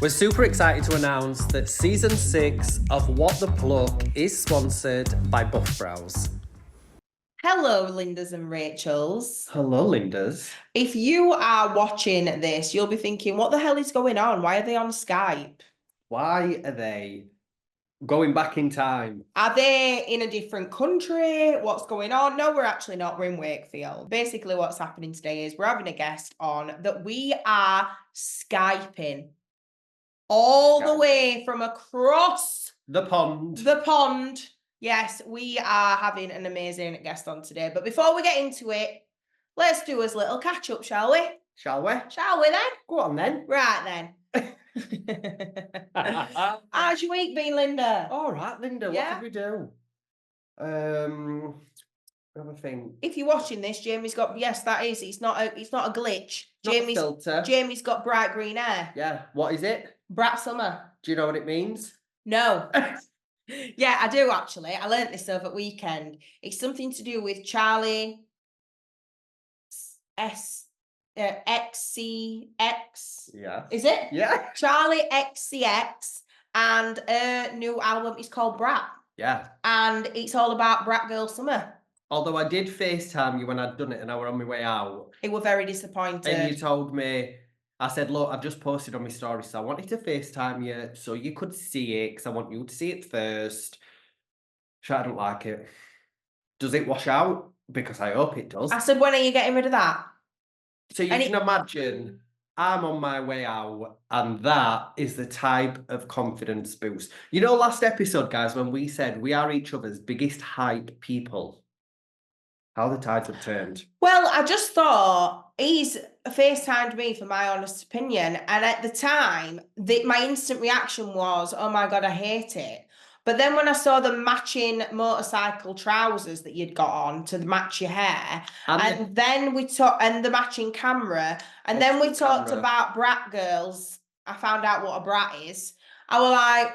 We're super excited to announce that season 6 of What the Pluck is sponsored by Buff Brows. Hello, Lindas and Rachels. Hello, Lindas. If you are watching this, you'll be thinking, what the hell is going on? Why are they on Skype? Why are they going back in time? Are they in a different country? What's going on? No, we're actually not. We're in Wakefield. Basically, what's happening today is we're having a guest on that we are Skyping all the way from across the pond. The pond. Yes, we are having an amazing guest on today. But before we get into it, let's do us a little catch up, shall we? Shall we? Shall we then? Go on then. Right then. How's your week been, Linda? All right, Linda. Yeah? What did we do? Another thing. If you're watching this, Jamie's got that is. It's not a glitch. Not a filter. Jamie's got bright green hair. Yeah. What is it? Brat summer. Do you know what it means? No. Yeah, I do actually. I learnt this over weekend. It's something to do with Charlie XCX. Yeah. Is it? Yeah. Charlie XCX, and a new album is called Brat. Yeah. And it's all about Brat Girl Summer. Although I did FaceTime you when I'd done it and I were on my way out. You were very disappointed. And you told me, I said, look, I've just posted on my story, so I wanted to FaceTime you so you could see it, because I want you to see it first. I don't like it. Does it wash out? Because I hope it does. I said, when are you getting rid of that? So you can imagine, I'm on my way out, and that is the type of confidence boost. You know, last episode, guys, when we said we are each other's biggest hype people, how the tides have turned. Well, I just thought he's FaceTimed me for my honest opinion. And at the time, my instant reaction was, oh my God, I hate it. But then when I saw the matching motorcycle trousers that you'd got on to match your hair, and then we talked, and the matching camera, and then we talked about brat girls, I found out what a brat is. I was like,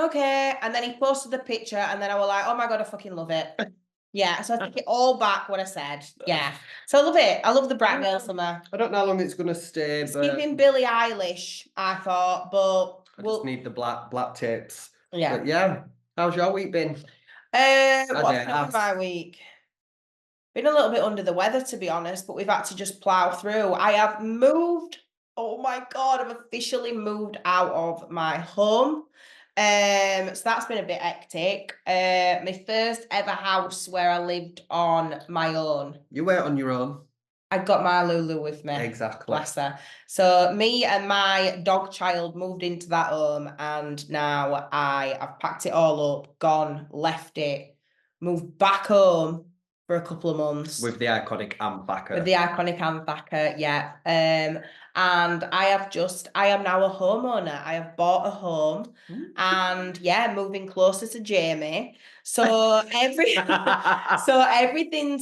okay. And then he posted the picture, and then I was like, oh my God, I fucking love it. Yeah, so I take it all back what I said. Yeah. So I love it. I love the Brat Girl Summer. I don't know how long it's going to stay, It's but... giving Billie Eilish, I thought, but... I just need the black tips. Yeah. But yeah. How's your week been? What's been my week? Been a little bit under the weather, to be honest, but we've had to just plough through. I have moved. Oh my God, I've officially moved out of my home. So that's been a bit hectic. My first ever house where I lived on my own. You were on your own. I got my Lulu with me. Exactly. Bless her. So me and my dog child moved into that home, and now I've packed it all up, gone, left it, moved back home for a couple of months. With the iconic Ambacker. With the iconic Ambacker, yeah. And I am now a homeowner. I have bought a home and yeah, moving closer to Jamie. So everything's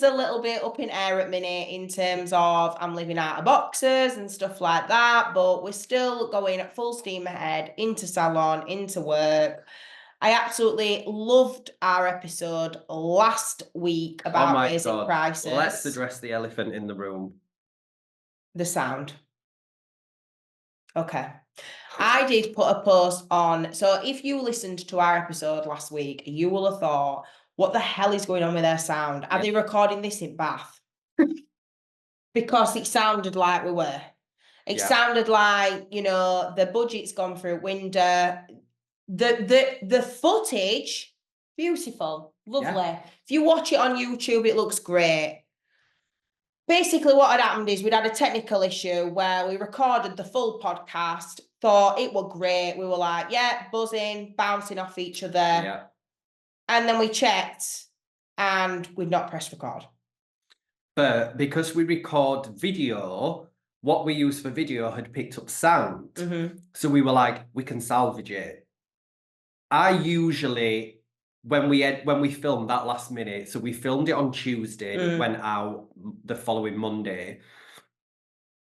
a little bit up in air at minute in terms of I'm living out of boxes and stuff like that, but we're still going at full steam ahead into salon, into work. I absolutely loved our episode last week about raising prices. Let's address the elephant in the room. The sound. Okay. I did put a post on. So if you listened to our episode last week, you will have thought, what the hell is going on with their sound? Are they recording this in Bath? Because it sounded like we were. It sounded like, you know, the budget's gone through window. The footage, beautiful, lovely. Yeah. If you watch it on YouTube, it looks great. Basically, what had happened is we'd had a technical issue where we recorded the full podcast, thought it was great. We were like, yeah, buzzing, bouncing off each other. Yeah. And then we checked and we'd not pressed record. But because we record video, what we use for video had picked up sound. Mm-hmm. So we were like, we can salvage it. I usually... When we filmed that last minute, so we filmed it on Tuesday and it went out the following Monday.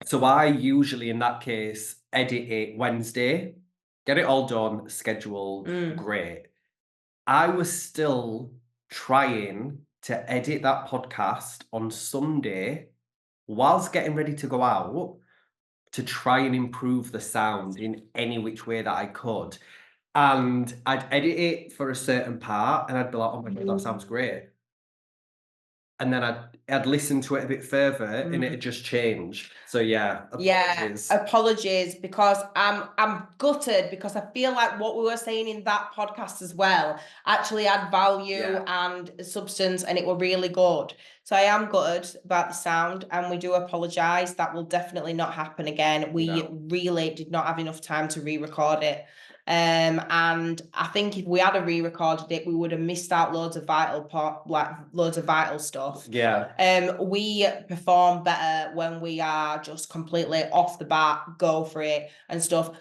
So I usually, in that case, edit it Wednesday, get it all done, scheduled, great. I was still trying to edit that podcast on Sunday whilst getting ready to go out. to try and improve the sound in any which way that I could. And I'd edit it for a certain part and I'd be like, oh my God, that sounds great. And then I'd listen to it a bit further and it'd just change. So yeah, apologies. Yeah, apologies, because I'm gutted, because I feel like what we were saying in that podcast as well actually had value and substance, and it were really good. So I am gutted about the sound, and we do apologise. That will definitely not happen again. We really did not have enough time to re-record it. And I think if we had re-recorded it, we would have missed out loads of vital stuff. Yeah. We perform better when we are just completely off the bat, go for it and stuff.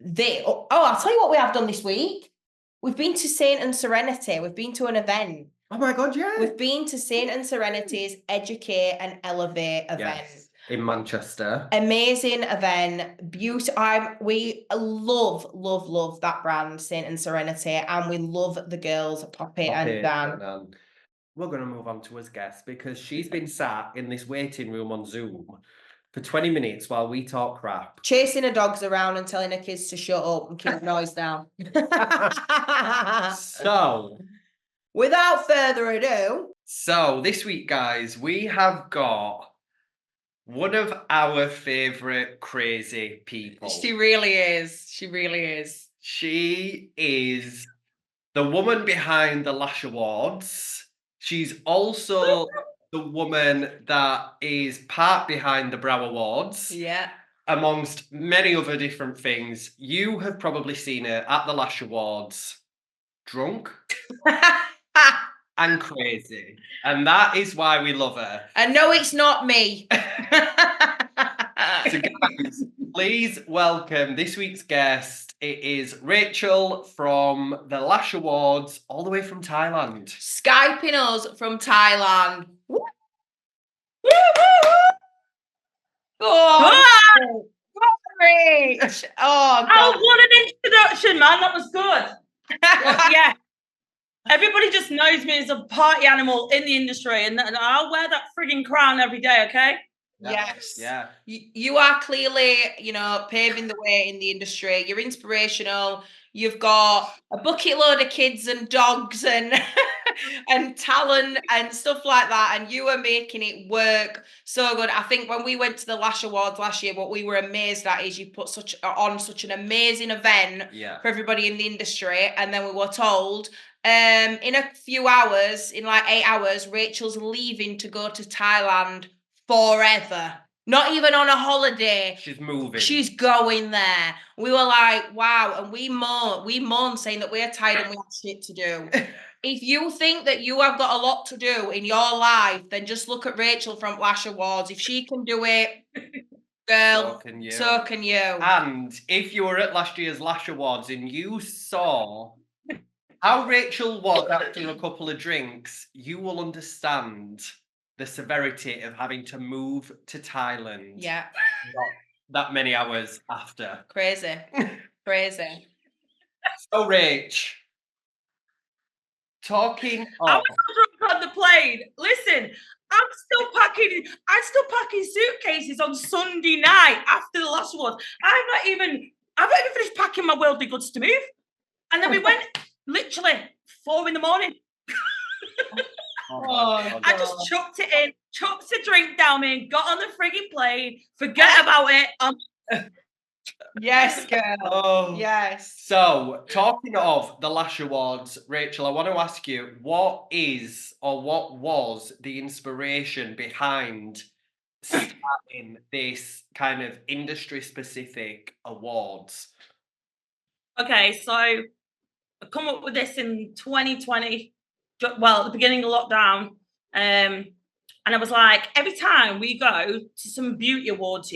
I'll tell you what we have done this week. We've been to Saint and Serenity. We've been to an event. Oh my God, yeah. We've been to Saint and Serenity's Educate and Elevate event. Yes. In Manchester. Amazing event. Beautiful. We love that brand, Saint and Serenity, and we love the girls, Poppy and Dan. We're going to move on to his guest, because she's been sat in this waiting room on Zoom for 20 minutes while we talk crap. Chasing her dogs around and telling her kids to shut up and keep noise down. So, without further ado. So this week, guys, we have got one of our favourite crazy people. She really is. She really is. She is the woman behind the Lash Awards. She's also the woman that is part behind the Brow Awards. Yeah. Amongst many other different things. You have probably seen her at the Lash Awards drunk and crazy. And that is why we love her. And no, it's not me. So guys, please welcome this week's guest. It is Rachael from the Lash Awards, all the way from Thailand. Skyping us from Thailand. Oh, Rach. Oh, God. What an introduction, man. That was good. Yeah. Everybody just knows me as a party animal in the industry, and I'll wear that frigging crown every day, okay? Yes. Yeah. You are clearly, paving the way in the industry. You're inspirational. You've got a bucket load of kids and dogs and and talent and stuff like that, and you are making it work so good. I think when we went to the Lash Awards last year, what we were amazed at is you put such an amazing event for everybody in the industry, and then we were told in a few hours, in like 8 hours, Rachel's leaving to go to Thailand forever. Not even on a holiday. She's moving. She's going there. We were like, wow. And we moan saying that we're tired and we have shit to do. If you think that you have got a lot to do in your life, then just look at Rachael from Lash Awards. If she can do it, girl, so can you. And if you were at last year's Lash Awards and you saw how Rachael was after a couple of drinks, you will understand the severity of having to move to Thailand. Yeah. That many hours after. Crazy. Crazy. So, Rach, talking of... I was drunk on the plane. Listen, I'm still packing suitcases on Sunday night after the Lash Awards. I've not even finished packing my worldly goods to move. And then we went literally 4 a.m. I just chucked it in, chucked a drink down me, got on the frigging plane, forget about it. Yes, girl. Oh. Yes. So, talking of the Lash Awards, Rachael, I want to ask you, what was the inspiration behind starting this kind of industry-specific awards? Okay, so I come up with this in 2020. Well, at the beginning of lockdown, and I was like, every time we go to some beauty awards,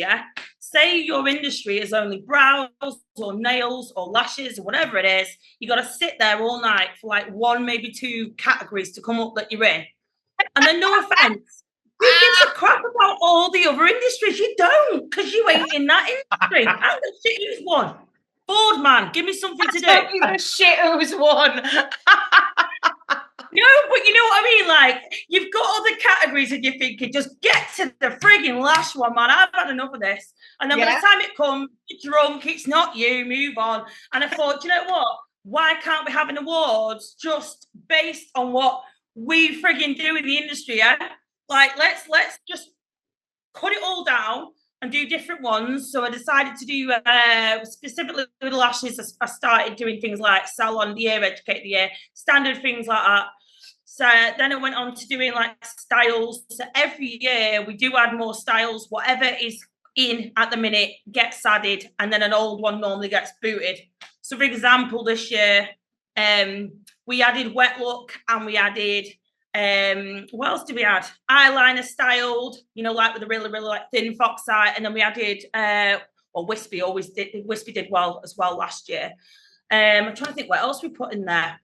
say your industry is only brows or nails or lashes or whatever it is, you got to sit there all night for like 1, maybe 2 categories to come up that you're in. And then, no offense, who gives a crap about all the other industries? You don't, because you ain't in that industry. I'm gonna shit who's won. Bored, man, give me something to do. I don't give a shit who's won. No, but you know what I mean? Like, you've got other categories and you're thinking, just get to the frigging last one, man. I've had enough of this. And then by the time it comes, you're drunk, it's not you, move on. And I thought, do you know what? Why can't we have an awards just based on what we frigging do in the industry? Yeah, like let's just cut it all down and do different ones. So I decided to do specifically with lashes. I started doing things like salon of the year, educate of the year, standard things like that. So then I went on to doing like styles. So every year we do add more styles. Whatever is in at the minute gets added, and then an old one normally gets booted. So for example, this year we added wet look, and we added what else did we add? Eyeliner styled, you know, like with a really like thin fox eye, and then we added Wispy Wispy did well as well last year. I'm trying to think what else we put in there.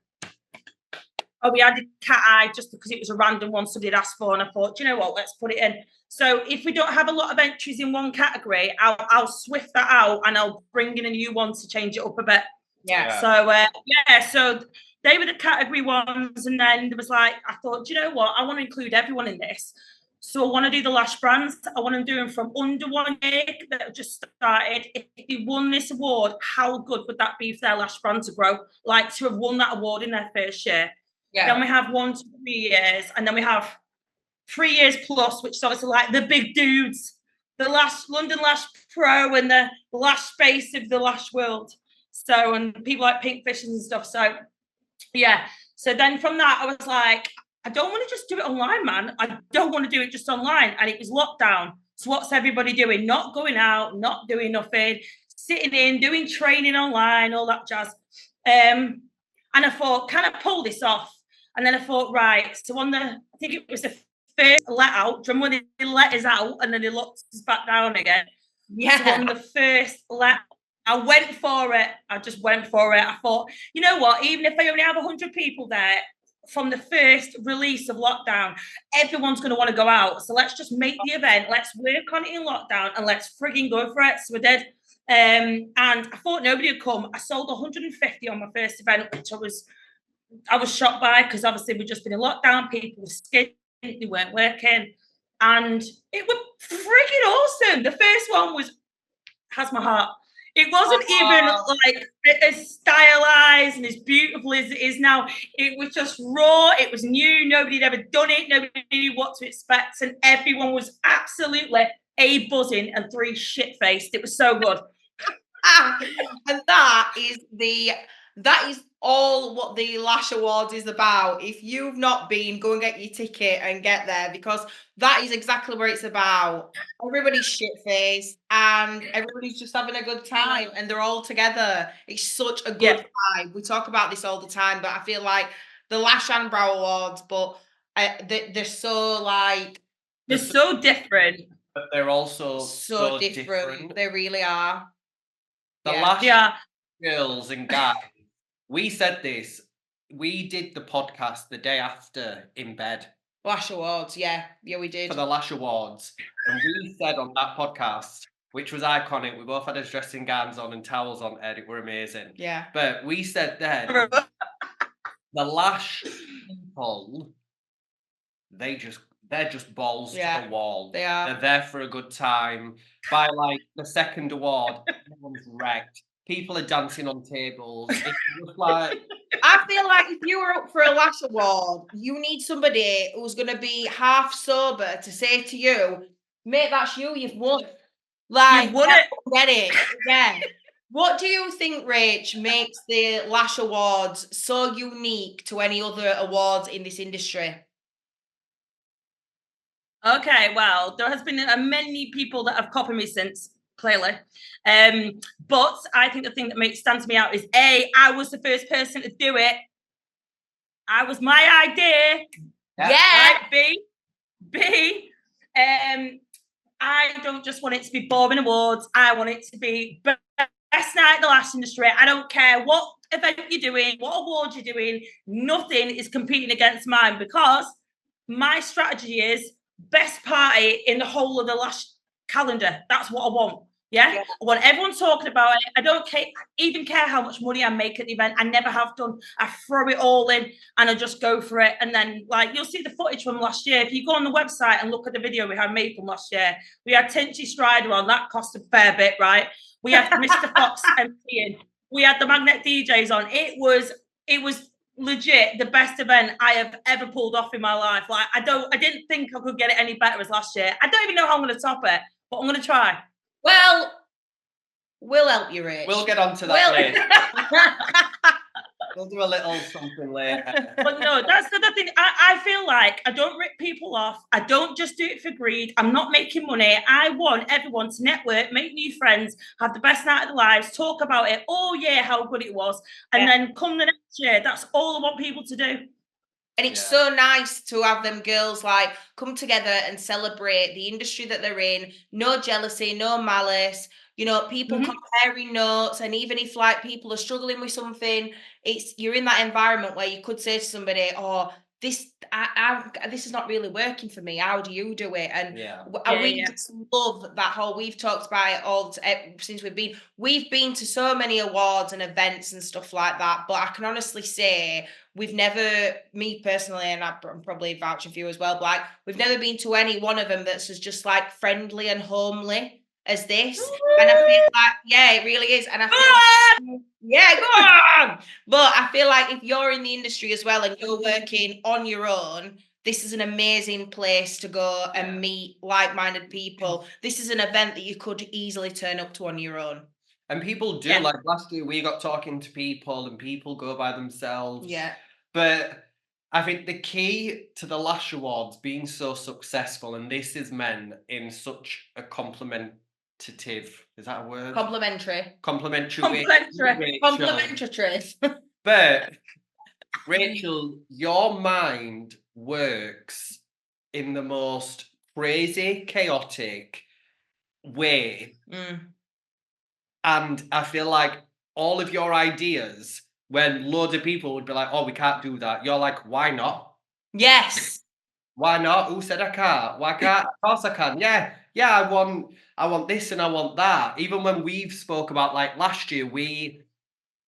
Oh, we added cat eye just because it was a random one somebody had asked for, and I thought, do you know what, let's put it in. So if we don't have a lot of entries in one category, I'll swift that out and I'll bring in a new one to change it up a bit. Yeah. So so they were the category ones, and then there was like, I thought, do you know what, I want to include everyone in this. So I want to do the lash brands. I want to do them from under 1 year that have just started. If they won this award, how good would that be for their lash brand to grow? Like to have won that award in their first year. Yeah. Then we have 1 to 3 years, and then we have 3 years plus, which is obviously like the big dudes, the London Lash Pro and the lash space of the lash world. So, and people like Pink Fishes and stuff. So, yeah. So then from that, I was like, I don't want to just do it online, man. I don't want to do it just online. And it was lockdown. So what's everybody doing? Not going out, not doing nothing, sitting in, doing training online, all that jazz. And I thought, can I pull this off? And then I thought, right, so I think it was the first let out, when they let us out and then they locked us back down again. Yeah. So on the first let, I went for it. I just went for it. I thought, you know what, even if I only have 100 people there, from the first release of lockdown, everyone's going to want to go out. So let's just make the event. Let's work on it in lockdown and let's frigging go for it. So we did. And I thought nobody would come. I sold 150 on my first event, which I was shocked by, because obviously we'd just been in lockdown. People were scared, they weren't working, and it was freaking awesome. The first one has my heart. It wasn't even like as stylized and as beautiful as it is now. It was just raw. It was new. Nobody had ever done it. Nobody knew what to expect, and everyone was absolutely buzzing and 3 shit-faced. It was so good. And that is all what the Lash Awards is about. If you've not been, go and get your ticket and get there, because that is exactly what it's about. Everybody's shit-faced and everybody's just having a good time, and they're all together. It's such a good vibe. We talk about this all the time, but I feel like the Lash and Brow Awards, but they're so like... They're so different. But they're also so different. They really are. The Lash girls and guys, we said this. We did the podcast the day after in bed. Lash Awards, yeah, we did. For the Lash Awards. And we said on that podcast, which was iconic, we both had our dressing gowns on and towels on, Ed, it were amazing. Yeah. But we said then, the Lash people, they're just balls to the wall. They are. They're there for a good time. By like the second award, everyone's wrecked. People are dancing on tables. It's just like... I feel like if you were up for a Lash Award, you need somebody who's going to be half sober to say to you, mate, that's you've won. Like, you won it. Get it. Yeah. What do you think, Rach, makes the Lash Awards so unique to any other awards in this industry? Okay, well, there has been many people that have copied me since, clearly. But I think the thing that stands me out is A, I was the first person to do it. I was my idea. Yeah. Right? B, I don't just want it to be boring awards. I want it to be best night in the lash industry. I don't care what event you're doing, what award you're doing. Nothing is competing against mine, because my strategy is best party in the whole of the lash calendar. That's what I want. Yeah? I want everyone talking about it. I don't even care how much money I make at the event. I never have done. I throw it all in and I just go for it. And then, like, you'll see the footage from last year. If you go on the website and look at the video we had made from last year, we had Tinchy Strider on. That cost a fair bit, right? We had Mr. Fox MCing. We had the Magnet DJs on. It was legit the best event I have ever pulled off in my life. Like, I didn't think I could get it any better as last year. I don't even know how I'm going to top it, but I'm going to try. Well, we'll help you, Rach. We'll get onto that later. We'll do a little something later. But no, that's the other thing. I feel like I don't rip people off. I don't just do it for greed. I'm not making money. I want everyone to network, make new friends, have the best night of their lives, talk about it all year, how good it was. And then come the next year, that's all I want people to do. And it's so nice to have them girls like come together and celebrate the industry that they're in. No jealousy, no malice. You know, people comparing notes, and even if like people are struggling with something, you're in that environment where you could say to somebody, "Oh, this is not really working for me. How do you do it?" And we just love that whole. We've talked about it all since we've been to so many awards and events and stuff like that. But I can honestly say we've never, me personally, and I'm probably vouching for you as well, but like we've never been to any one of them that's just like friendly and homely as this. And I feel like, it really is. And I feel go on. But I feel like if you're in the industry as well and you're working on your own, this is an amazing place to go and meet like-minded people. This is an event that you could easily turn up to on your own. And people do, like last year we got talking to people and people go by themselves. Yeah. But I think the key to the Lash Awards being so successful, and this is meant in such a complimentary, is that a word? Complimentary. But Rachel, your mind works in the most crazy, chaotic way. And I feel like all of your ideas, when loads of people would be like, "Oh, we can't do that," you're like, "Why not?" Yes. Why not? Who said I can't? Why can't? Of course I can. Yeah, I want this and I want that. Even when we've spoke about, like last year, we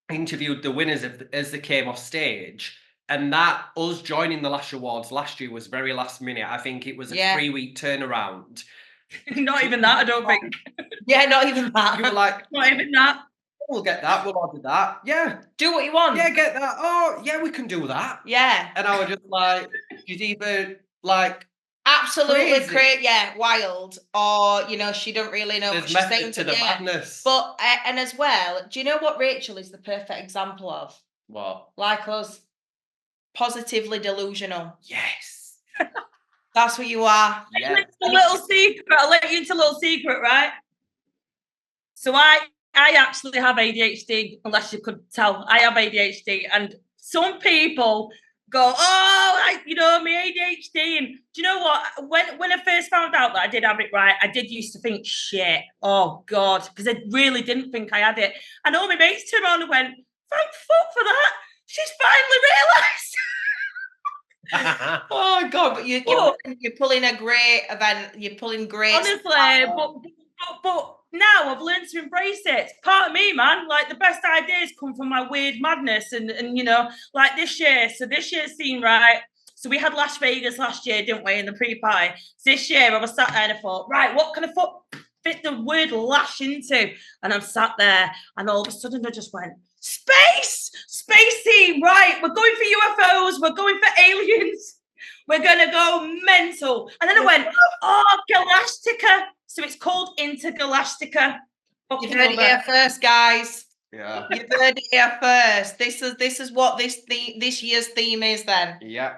interviewed the winners as they came off stage, and that us joining the Lash Awards last year was very last minute. I think it was a 3-week turnaround. Not even that, I don't think. Yeah, not even that. You were like, not even that. We'll get that. We'll order that. Yeah. Do what you want. Yeah, get that. Oh, yeah, we can do that. Yeah. And I was just like, she's either like absolutely crazy, wild, or you know, she don't really know what she's saying to the madness. But and as well, do you know what Rachael is the perfect example of? What? Like us, positively delusional. Yes. That's what you are. Yeah. I'll let you into a little secret, right? So I actually have ADHD, unless you could tell. I have ADHD, and some people go, "Oh, my ADHD." And do you know what? When I first found out that I did have it, right, I did used to think, "Shit, oh God," because I really didn't think I had it. And all my mates turned around and went, "Thank fuck for that. She's finally realised." Oh God! But you're pulling a great event. You're pulling great. Honestly, but now I've learned to embrace it. It's part of me, man. Like the best ideas come from my weird madness, and you know, like this year. So this year's theme, right? So we had Las Vegas last year, didn't we, in the pre-party? So this year I was sat there and I thought, right, what can I fit the word lash into? And I'm sat there, and all of a sudden I just went, space theme, right? We're going for UFOs, we're going for aliens, we're gonna go mental. And then I went, Galactica. So it's called Intergalactica. You've heard it here first, guys. Yeah. You've heard it here first. This is what this year's theme is then. Yeah.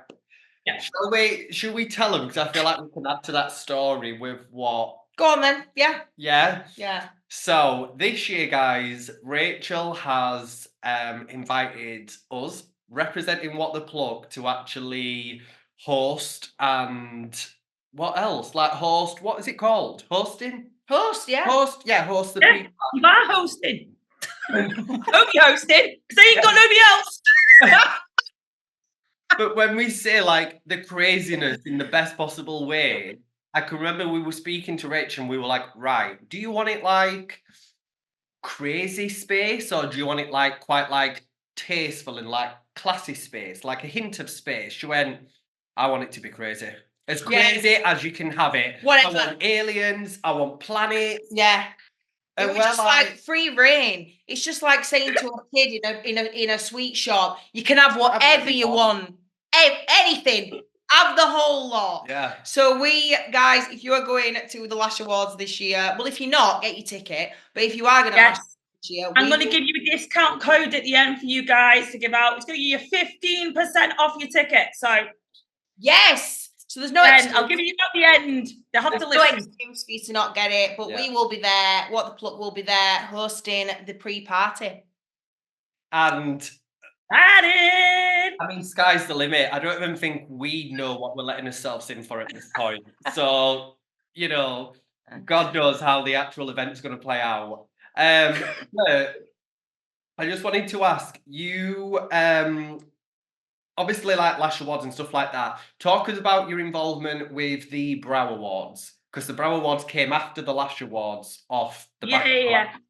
Should we tell them? Because I feel like we can add to that story with what. Go on then. Yeah. Yeah. Yeah. So this year, guys, Rachael has invited us, representing What the Plug, to actually host and what else? Like host, what is it called? Hosting? Host, yeah. Host the pre-party. You are hosting. Hope you're hosting, because they ain't got nobody else. But when we say like the craziness in the best possible way, I can remember we were speaking to Rachel and we were like, right, do you want it like crazy space or do you want it like quite like tasteful and like classy space, like a hint of space? She went, I want it to be crazy. As crazy as you can have it. Whatever. I want aliens, I want planets. Yeah. It And was we're just like free reign. It's just like saying to a kid in a sweet shop, you can have whatever you want. Anything. Have the whole lot. Yeah. So we, guys, if you are going to the Lash Awards this year, well, if you're not, get your ticket. But if you are going to Lash this year, I'm going to give you a discount code at the end for you guys to give out. It's going to give you 15% off your ticket. So yes. So there's no excuse. I'll give you at the end. They have to listen. No excuse for you to not get it, but we will be there. What the Pluck will be there hosting the pre-party. And I mean, sky's the limit. I don't even think we know what we're letting ourselves in for at this point. So, you know, God knows how the actual event's going to play out. But I just wanted to ask you, obviously like Lash Awards and stuff like that. Talk us about your involvement with the Brow Awards, because the Brow Awards came after the Lash Awards off the back.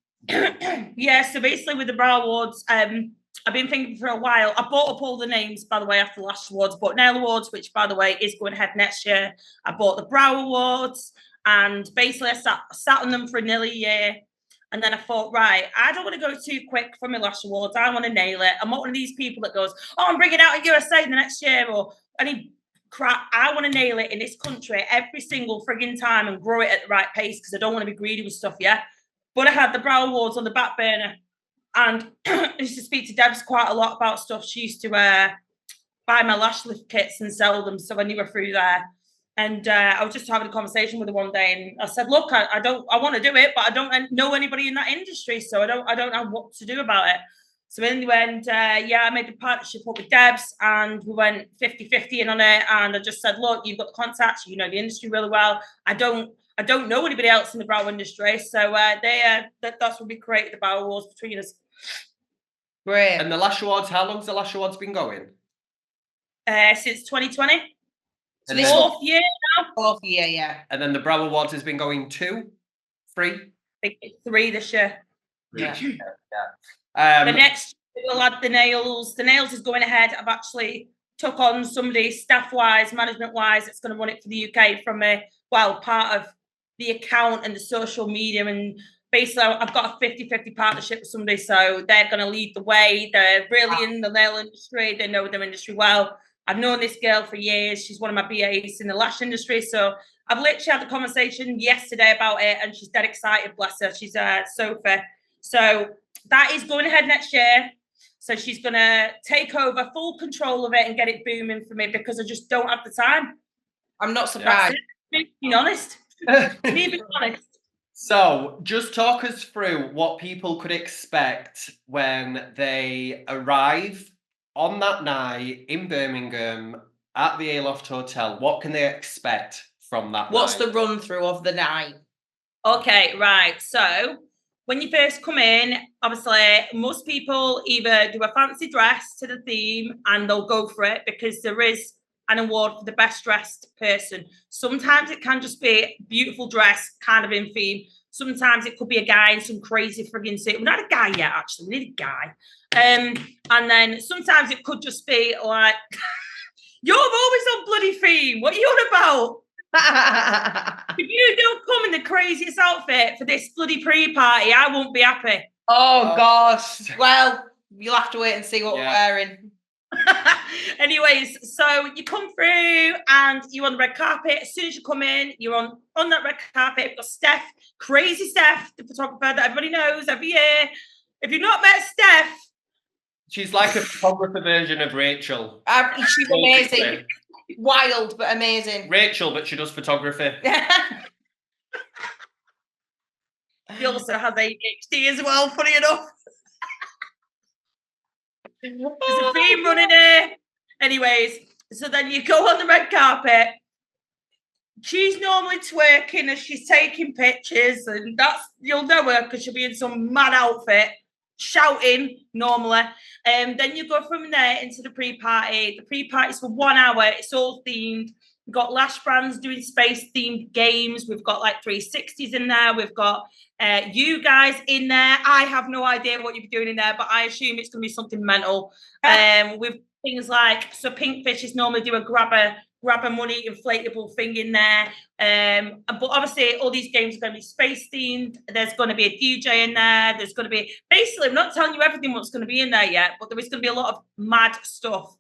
Yeah, so basically with the Brow Awards, I've been thinking for a while. I bought up all the names, by the way, after the Lash Awards. Bought Nail Awards, which, by the way, is going ahead next year. I bought the Brow Awards, and basically I sat on them for nearly a year. And then I thought, right, I don't want to go too quick for my Lash Awards. I want to nail it. I'm not one of these people that goes, oh, I'm bringing out a USA in the next year or any crap. I want to nail it in this country every single frigging time and grow it at the right pace because I don't want to be greedy with stuff, yeah? But I had the Brow Awards on the back burner. And I used to speak to Debs quite a lot about stuff. She used to buy my lash lift kits and sell them. So I knew her through there. And I was just having a conversation with her one day, and I said, "Look, I want to do it, but I don't know anybody in that industry, so I don't know what to do about it." So in the end, I made a partnership up with Debs, and we went 50-50 in on it. And I just said, "Look, you've got the contacts, you know the industry really well. I don't know anybody else in the brow industry, so that's when we created the Brow Awards between us." Great. And the Lash Awards, how long's the Lash Awards been going? Since 2020. So this fourth year now. Fourth year, yeah. And then the Brow Awards has been going 2, 3? I think it's 3 this year. Yeah. The next we'll add the nails. The nails is going ahead. I've actually took on somebody staff-wise, management-wise, that's going to run it for the UK from part of the account and the social media. And basically, I've got a 50-50 partnership with somebody, so they're going to lead the way. They're really in the nail industry. They know their industry well. I've known this girl for years. She's one of my BAs in the lash industry. So I've literally had a conversation yesterday about it, and she's dead excited, bless her. She's Sophie. So that is going ahead next year. So she's going to take over full control of it and get it booming for me because I just don't have the time. I'm not surprised. Being honest. Being honest. So just talk us through what people could expect when they arrive on that night in Birmingham at the Aloft Hotel. What can they expect from that What's night? the run through of the night? Okay, right. So when you first come in, obviously most people either do a fancy dress to the theme and they'll go for it because there is an award for the best dressed person. Sometimes it can just be a beautiful dress kind of in theme. Sometimes it could be a guy in some crazy frigging suit. We're not a guy yet, actually. We need a guy. And then sometimes it could just be like, you're always on bloody theme. What are you on about? If you don't come in the craziest outfit for this bloody pre-party, I won't be happy. Oh, gosh. Well, you'll have to wait and see what we're wearing. Anyways, so you come through and you're on the red carpet. As soon as you come in, you're on that red carpet. We've got Steph, crazy Steph, the photographer that everybody knows every year. If you've not met Steph, she's like a photographer version of Rachael. She's amazing. Wild, but amazing. Rachael, but she does photography. She also has ADHD as well, funny enough. There's a theme running here. Anyways, so then you go on the red carpet. She's normally twerking as she's taking pictures, and you'll know her because she'll be in some mad outfit, shouting normally. Then you go from there into the pre-party. The pre-party is for 1 hour. It's all themed. We've got lash brands doing space-themed games. We've got like 360s in there. We've got you guys in there. I have no idea what you're doing in there, but I assume it's going to be something mental. With things like, so Pinkfishes normally do a grab a money inflatable thing in there. But obviously all these games are going to be space themed. There's going to be a DJ in there. There's going to be, basically, I'm not telling you everything what's going to be in there yet, but there is going to be a lot of mad stuff.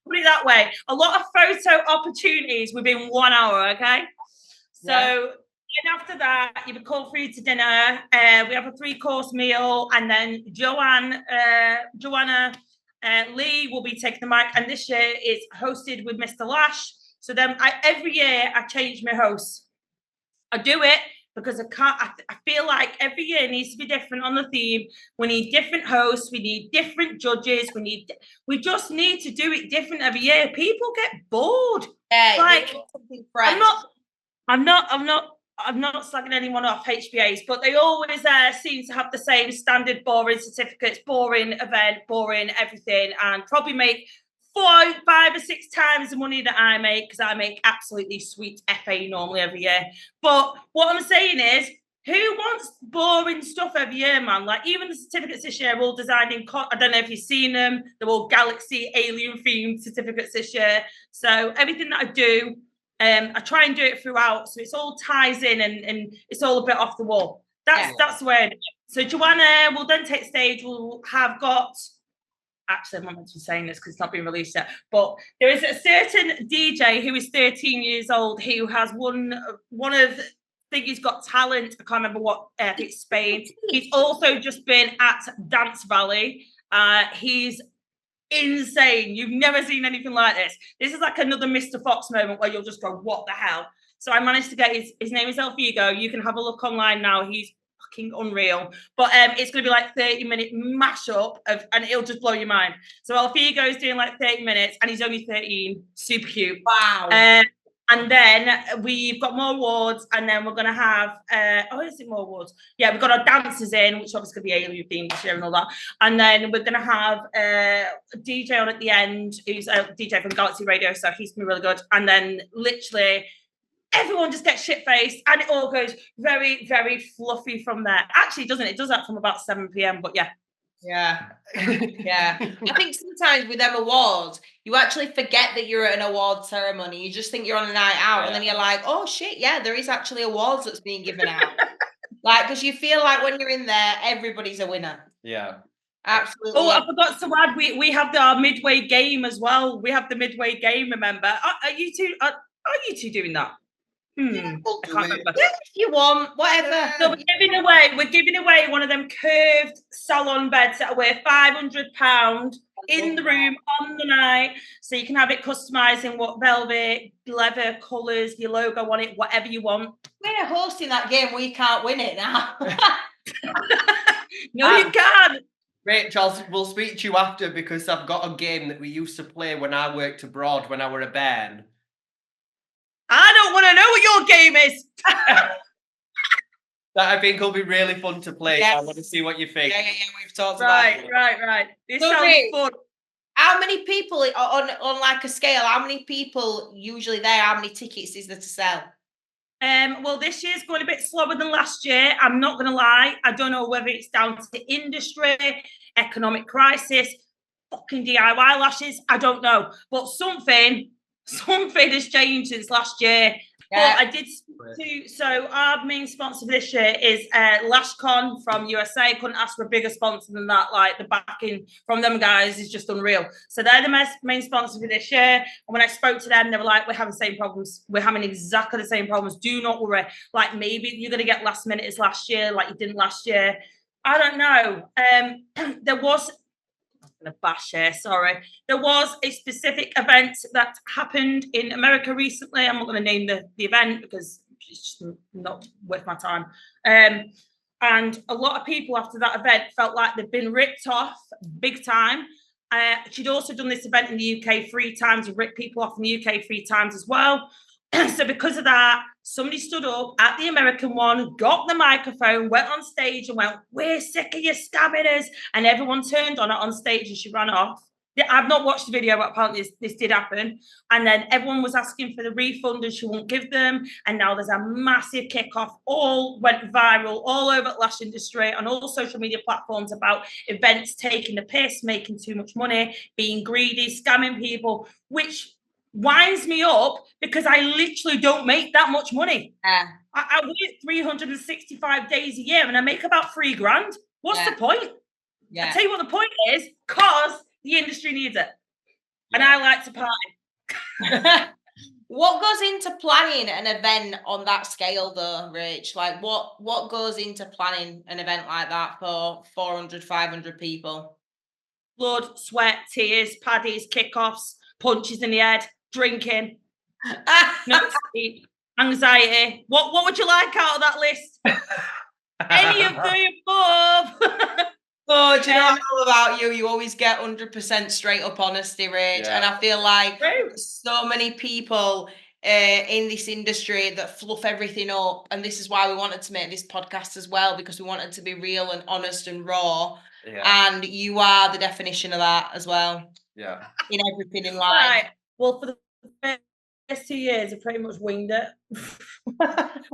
Put it that way. A lot of photo opportunities within 1 hour, okay? So then after that, you'll be called through to dinner. We have a 3-course meal, and then Joanna Lee will be taking the mic, and this year is hosted with Mr. Lash. So then every year I change my hosts. I do it because I feel like every year needs to be different on the theme. We need different hosts, we need different judges, we just need to do it different every year. People get bored. Yeah, like I'm not slagging anyone off, HBAs, but they always seem to have the same standard boring certificates, boring event, boring everything, and probably make 5 or 6 times the money that I make, because I make absolutely sweet FA normally every year. But what I'm saying is, who wants boring stuff every year, man? Like, even the certificates this year are all designed in, I don't know if you've seen them, they're all galaxy alien themed certificates this year. So everything that I do, I try and do it throughout, so it's all ties in and it's all a bit off the wall. That's the way I do it. So Joanna will then take stage. We'll have got, actually, I'm not meant to be saying this because it's not been released yet, but there is a certain DJ who is 13 years old who has won one of, I think he's got talent. I can't remember what, it's Spain. He's also just been at Dance Valley. He's insane. You've never seen anything like this. This is like another Mr. Fox moment where you'll just go, what the hell? So I managed to get his name is El Figo. You can have a look online now. He's fucking unreal. But it's going to be like 30-minute mashup and it'll just blow your mind. So El Figo is doing like 30 minutes and he's only 13. Super cute. Wow. And then we've got more awards, and then we're going to have, is it more awards? Yeah, we've got our dancers in, which obviously going to be alien themed this year and all that. And then we're going to have a DJ on at the end, who's a DJ from Galaxy Radio, so he's going to be really good. And then literally everyone just gets shit-faced, and it all goes very, very fluffy from there. Actually, doesn't it? It does that from about 7 p.m, but yeah. Yeah. I think sometimes with them awards, you actually forget that you're at an award ceremony. You just think you're on a night out, and then you're like, oh shit, yeah, there is actually awards that's being given out. Like, because you feel like when you're in there, everybody's a winner. Yeah. Absolutely. Oh, I forgot to add, we have our midway game as well. We have the midway game, remember? Are you two doing that? I can't remember. Yeah, if you want, whatever. So we're giving away one of them curved salon beds that are worth £500 in the room on the night. So you can have it customized in what velvet, leather, colours, your logo on it, whatever you want. We're hosting that game, we can't win it now. No, you can. Rachel, we'll speak to you after, because I've got a game that we used to play when I worked abroad when I were a bairn. I don't want to know what your game is. That I think will be really fun to play. Yes. I want to see what you think. Yeah, we've talked about it. Right. This sounds fun. How many people, on like a scale, how many people usually there? How many tickets is there to sell? Well, this year's going a bit slower than last year. I'm not going to lie. I don't know whether it's down to industry, economic crisis, fucking DIY lashes. I don't know. But something has changed since last year. Yeah. But I did so our main sponsor for this year is LashCon from USA. Couldn't ask for a bigger sponsor than that. Like, the backing from them guys is just unreal. So they're the main sponsor for this year. And when I spoke to them, they were like, we're having the same problems. We're having exactly the same problems. Do not worry. Like, maybe you're going to get last minute as last year, like you didn't last year. I don't know. There was There was a specific event that happened in America recently. I'm not going to name the event because it's just not worth my time. And a lot of people after that event felt like they've been ripped off big time. She'd also done this event in the UK 3 times and ripped people off in the UK 3 times as well. So because of that, somebody stood up at the American one, got the microphone, went on stage and went, we're sick of you scabbing us. And everyone turned on her on stage and she ran off. I've not watched the video, but apparently this did happen. And then everyone was asking for the refund and she won't give them. And now there's a massive kickoff, all went viral all over the lash industry on all social media platforms about events taking the piss, making too much money, being greedy, scamming people, which winds me up because I literally don't make that much money. I work 365 days a year and I make about $3,000. What's the point? I tell you what the point is, because the industry needs it. And I like to party. What goes into planning an event on that scale though, Rach? Like what goes into planning an event like that for 400, 500 people? Blood, sweat, tears, paddies, kickoffs, punches in the head, drinking, no sleep, anxiety. What would you like out of that list? Any of the above. Oh, do you know what I know about you? You always get 100% straight up honesty, Rach. And I feel like so many people in this industry that fluff everything up. And this is why we wanted to make this podcast as well, because we wanted to be real and honest and raw. And you are the definition of that as well. Yeah. In everything in life. Right. Well, for the first 2 years, I pretty much winged it.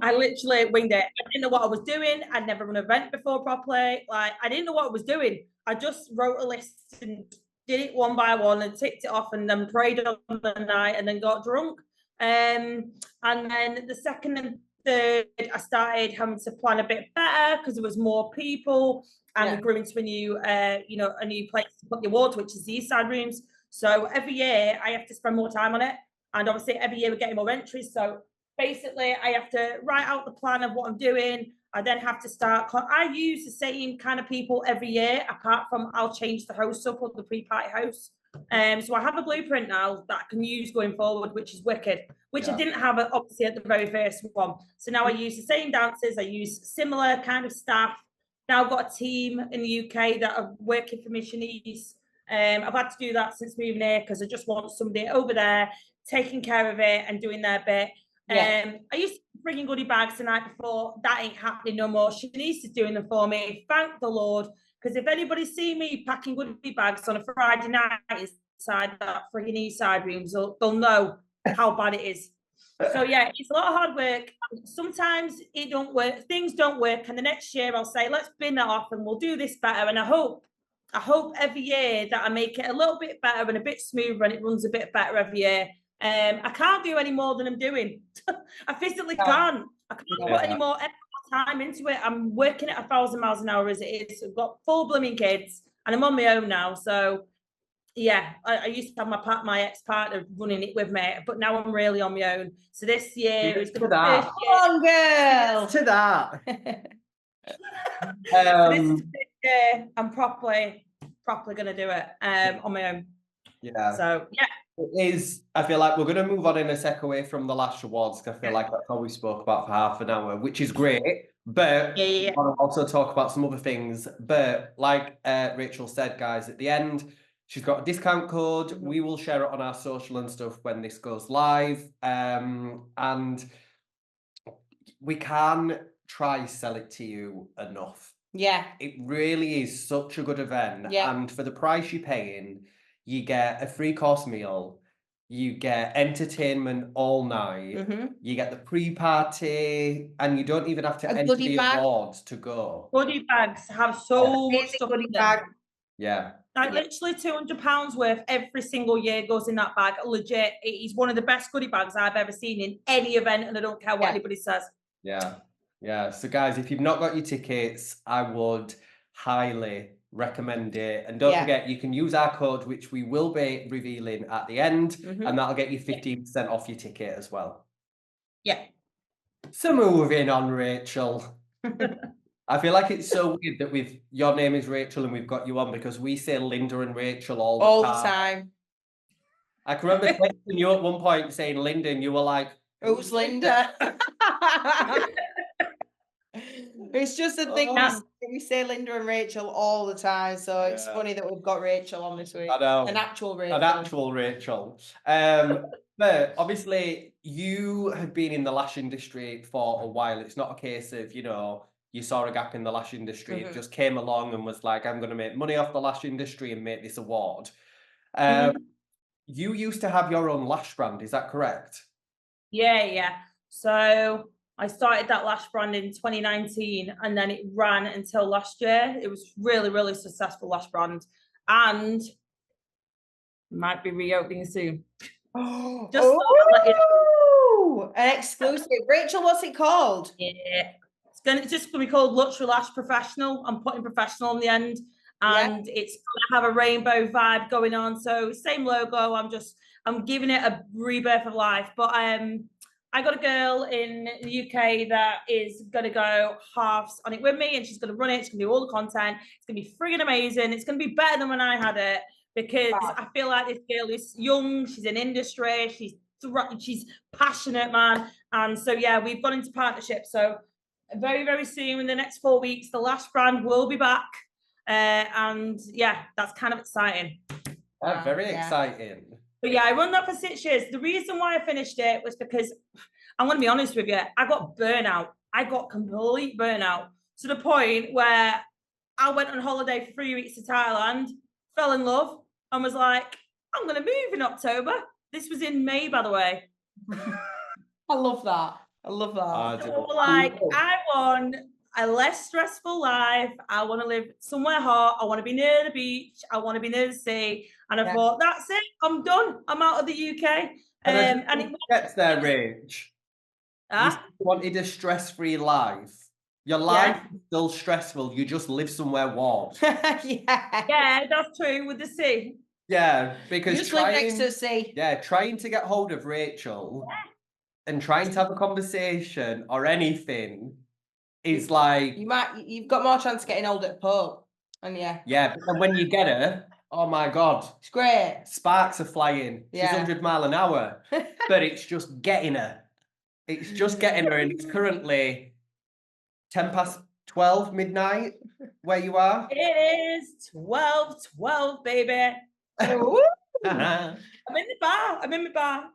I literally winged it. I didn't know what I was doing. I'd never run an event before properly. Like, I didn't know what I was doing. I just wrote a list and did it one by one and ticked it off and then prayed on the night and then got drunk. And then the second and third, I started having to plan a bit better because there was more people and we grew into a new place to put the awards, which is the East Side Rooms. So every year I have to spend more time on it. And obviously every year we're getting more entries. So basically I have to write out the plan of what I'm doing. I then have to start. I use the same kind of people every year, apart from I'll change the host up or the pre-party host. So I have a blueprint now that I can use going forward, which is wicked, which I didn't have obviously at the very first one. So now I use the same dancers. I use similar kind of staff. Now I've got a team in the UK that are working for me, Shanice. I've had to do that since moving here because I just want somebody over there taking care of it and doing their bit. I used to bring in goodie bags the night before. That ain't happening no more. Shanice is doing them for me. Thank the Lord. Because if anybody see me packing goodie bags on a Friday night inside that frigging East Side Rooms, they'll know how bad it is. So yeah, it's a lot of hard work. Sometimes it don't work. Things don't work. And the next year I'll say, let's bin that off and we'll do this better. And I hope every year that I make it a little bit better and a bit smoother and it runs a bit better every year. I can't do any more than I'm doing. I physically can't. I can't put any more time into it. I'm working at 1,000 miles an hour as it is. I've got 4 blooming kids and I'm on my own now. So yeah, I used to have my ex-partner running it with me, but now I'm really on my own. So this year is going to be the first year. Come on, girl. To that. So this is the year I'm properly going to do it on my own. Yeah. So yeah. It is. I feel like we're going to move on in a sec away from the Lash Awards. I feel like that's all we spoke about for half an hour, which is great. But I want to also talk about some other things. But like Rachel said, guys, at the end, she's got a discount code. We will share it on our social and stuff when this goes live. And we can try sell it to you enough. Yeah. It really is such a good event. Yeah. And for the price you're paying, you get a 3-course meal, you get entertainment all night, you get the pre-party, and you don't even have to enter the awards to go. Goodie bags have so much stuff in them. Yeah. Like literally £200 worth every single year goes in that bag. Legit, it is one of the best goodie bags I've ever seen in any event, and I don't care what anybody says. Yeah. Yeah. So guys, if you've not got your tickets, I would highly recommend it. And don't forget, you can use our code, which we will be revealing at the end, and that'll get you 15% off your ticket as well. Yeah. So moving on, Rachel. I feel like it's so weird that your name is Rachel and we've got you on because we say Linda and Rachel all the time. I can remember texting you at one point saying Linda and you were like, who's Linda? It's just a thing we say Linda and Rachel all the time, so it's funny that we've got Rachel on this week. I know. An actual Rachel. An actual Rachel. But obviously you have been in the lash industry for a while. It's not a case of, you saw a gap in the lash industry. It just came along and was like, I'm going to make money off the lash industry and make this award. You used to have your own lash brand, is that correct? Yeah. So I started that lash brand in 2019 and then it ran until last year. It was really, really successful lash brand and might be reopening soon. Just an exclusive. Rachel, what's it called? Yeah. It's just going to be called Luxury Lash Professional. I'm putting professional on the end and it's going to have a rainbow vibe going on. So same logo. I'm giving it a rebirth of life. But I got a girl in the UK that is going to go halves on it with me and she's going to run it. She's going to do all the content. It's going to be friggin' amazing. It's going to be better than when I had it because I feel like this girl is young. She's in industry. She's passionate, man. And so, yeah, we've gone into partnership. So very, very soon in the next 4 weeks, the Lash brand will be back. And yeah, that's kind of exciting. Very exciting. But yeah, I run that for 6 years. The reason why I finished it was because I'm going to be honest with you. I got burnout. I got complete burnout to the point where I went on holiday for 3 weeks to Thailand, fell in love, and was like, I'm going to move in October. This was in May, by the way. I love that. So like, I want a less stressful life. I want to live somewhere hot. I want to be near the beach. I want to be near the sea. And I thought, that's it. I'm done. I'm out of the UK. And it gets there, Rach. You wanted a stress-free life. Your life is still stressful. You just live somewhere warm. Yeah, that's true with the sea. Yeah, because just live next to the sea. Yeah, trying to get hold of Rachel and trying to have a conversation or anything is like you've got more chance of getting hold at Pope. And but then when you get her, oh my god, it's great. Sparks are flying. She's 100 miles an hour, but it's just getting her. It's just getting her, and it's currently 12 midnight where you are. It is 12, baby. I'm in the bar.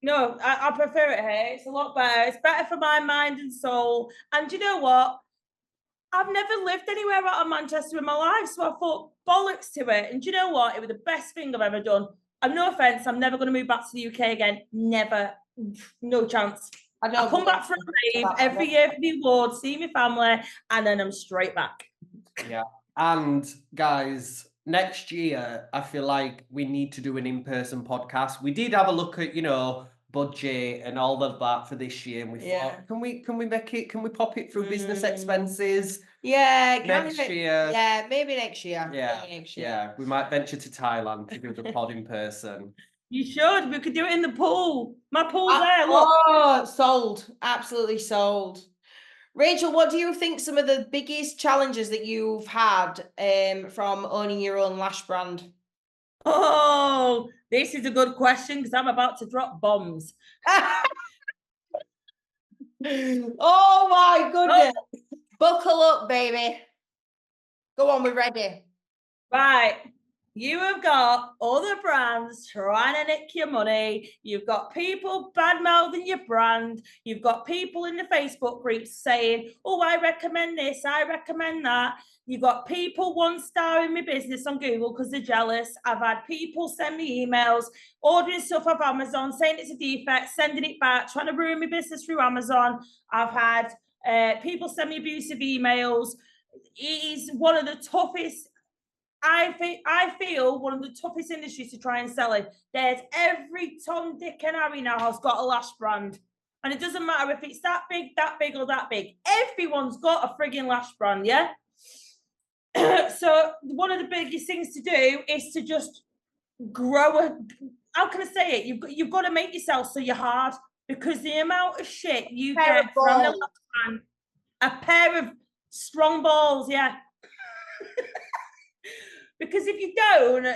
No, I prefer it here. It's a lot better. It's better for my mind and soul. And you know what? I've never lived anywhere out of Manchester in my life, so I thought bollocks to it. And do you know what? It was the best thing I've ever done. And no offense, I'm never going to move back to the UK again. Never. No chance. I come back for a rave every year for the awards, see my family, and then I'm straight back. Yeah. And guys, next year, I feel like we need to do an in-person podcast. We did have a look at, budget and all of that for this year, and we thought, can we make it? Can we pop it through business expenses? Yeah, next year. Yeah, maybe next year. Yeah. We might venture to Thailand to do the pod in person. You should. We could do it in the pool. My pool's there. Look. Oh, sold. Absolutely sold. Rachel, what do you think some of the biggest challenges that you've had from owning your own lash brand? Oh, this is a good question because I'm about to drop bombs. Oh my goodness. Buckle up, baby. Go on, we're ready. Right. You have got other brands trying to nick your money. You've got people bad-mouthing your brand. You've got people in the Facebook groups saying, oh, I recommend this, I recommend that. You've got people one-starring my business on Google because they're jealous. I've had people send me emails, ordering stuff off Amazon, saying it's a defect, sending it back, trying to ruin my business through Amazon. I've had people send me abusive emails. It is one of the toughest, I feel one of the toughest industries to try and sell in. There's every Tom, Dick and Harry now has got a lash brand. And it doesn't matter if it's that big, or that big. Everyone's got a frigging lash brand, yeah? So one of the biggest things to do is to just grow how can I say it? You've got to make yourself so you're hard, because the amount of shit you get from the lash brand, a pair of strong balls, yeah. Because if you don't,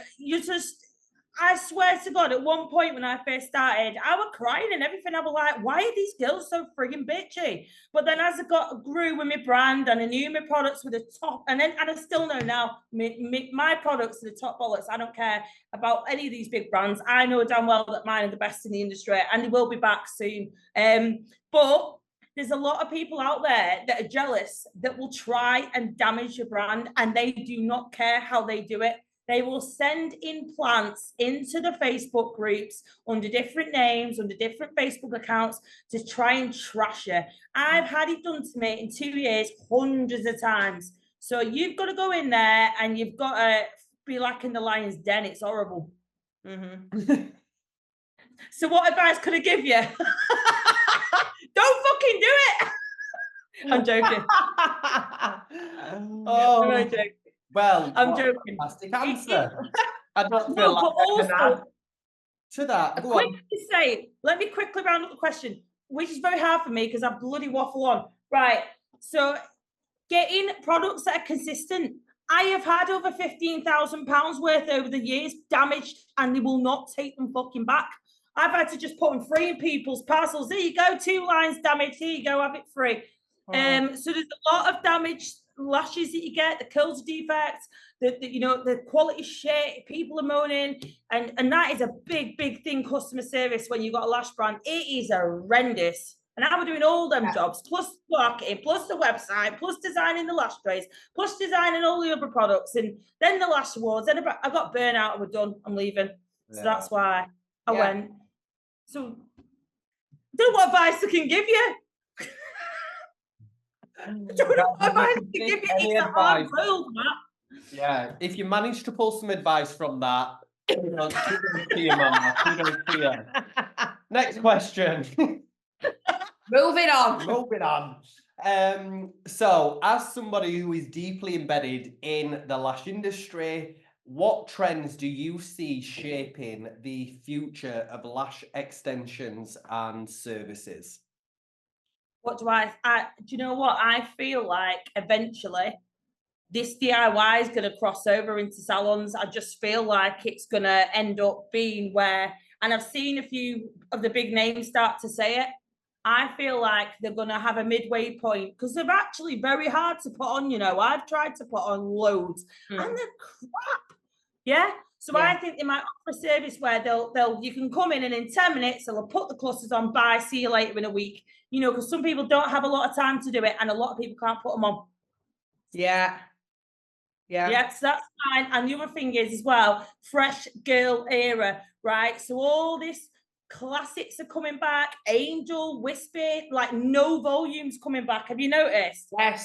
I swear to God, at one point when I first started, I was crying and everything. I was like, why are these girls so frigging bitchy? But then as I grew with my brand and I knew my products were the top, and I still know now, my products are the top bollocks. I don't care about any of these big brands. I know damn well that mine are the best in the industry, and they will be back soon. But there's a lot of people out there that are jealous, that will try and damage your brand, and they do not care how they do it. They will send implants into the Facebook groups under different names, under different Facebook accounts to try and trash you. I've had it done to me in 2 years, hundreds of times. So you've got to go in there and you've got to be like in the lion's den. It's horrible. So what advice could I give you? Don't fucking do it. I'm joking. I'm joking. Well, I'm joking. Fantastic answer. I don't feel No, like but I can add also, to that. Go on. let me quickly round up the question, which is very hard for me because I bloody waffle on. Right. So getting products that are consistent. I have had over £15,000 worth over the years damaged and they will not take them fucking back. I've had to just put them free in people's parcels. There you go, 2 lines damaged. Here you go, have it free. So there's a lot of damaged lashes that you get, the curls defects, the quality shit, people are moaning, and that is a big thing, customer service, when you've got a lash brand. It is horrendous. And I was doing all them jobs, plus marketing, plus the website, plus designing the lash trays, plus designing all the other products, and then the Lash Awards. Then I got burnt out and we're done. I'm leaving. So that's why I went. So don't know what advice I can give you. Don't know what advice I can give you. It's a hard world, Matt. Yeah, if you manage to pull some advice from that, kudos to you, Mama. Kudos to you. Next question. Moving on. So, as somebody who is deeply embedded in the lash industry, what trends do you see shaping the future of lash extensions and services? What do you know what? I feel like eventually this DIY is going to cross over into salons. I just feel like it's going to end up being where, and I've seen a few of the big names start to say it, I feel like they're going to have a midway point because they're actually very hard to put on. I've tried to put on loads and they're crap. Yeah. So I think they might offer a service where you can come in and in 10 minutes, they'll put the clusters on, bye, see you later in a week. Because some people don't have a lot of time to do it and a lot of people can't put them on. Yeah, so that's fine. And the other thing is as well, fresh girl era, right? So all this classics are coming back, Angel, Wispy, like no volumes coming back. Have you noticed? Yes.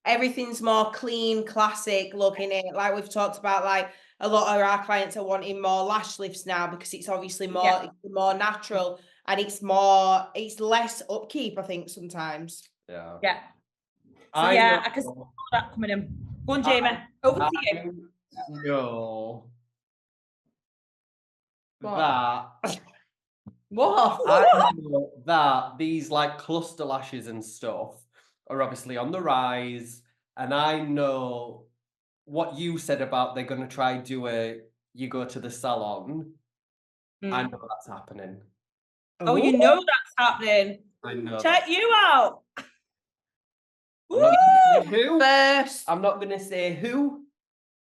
Everything's more clean, classic looking. It like we've talked about, like a lot of our clients are wanting more lash lifts now because it's obviously more natural and it's less upkeep, I think, sometimes. Yeah. So I can see that coming in. Go on, Jamie. Over to you. No. What? What? I know that these like cluster lashes and stuff are obviously on the rise, and I know what you said about they're going to try you go to the salon. I know that's happening. Oh, you know that's happening. I know. Check you out. I'm not going to say who,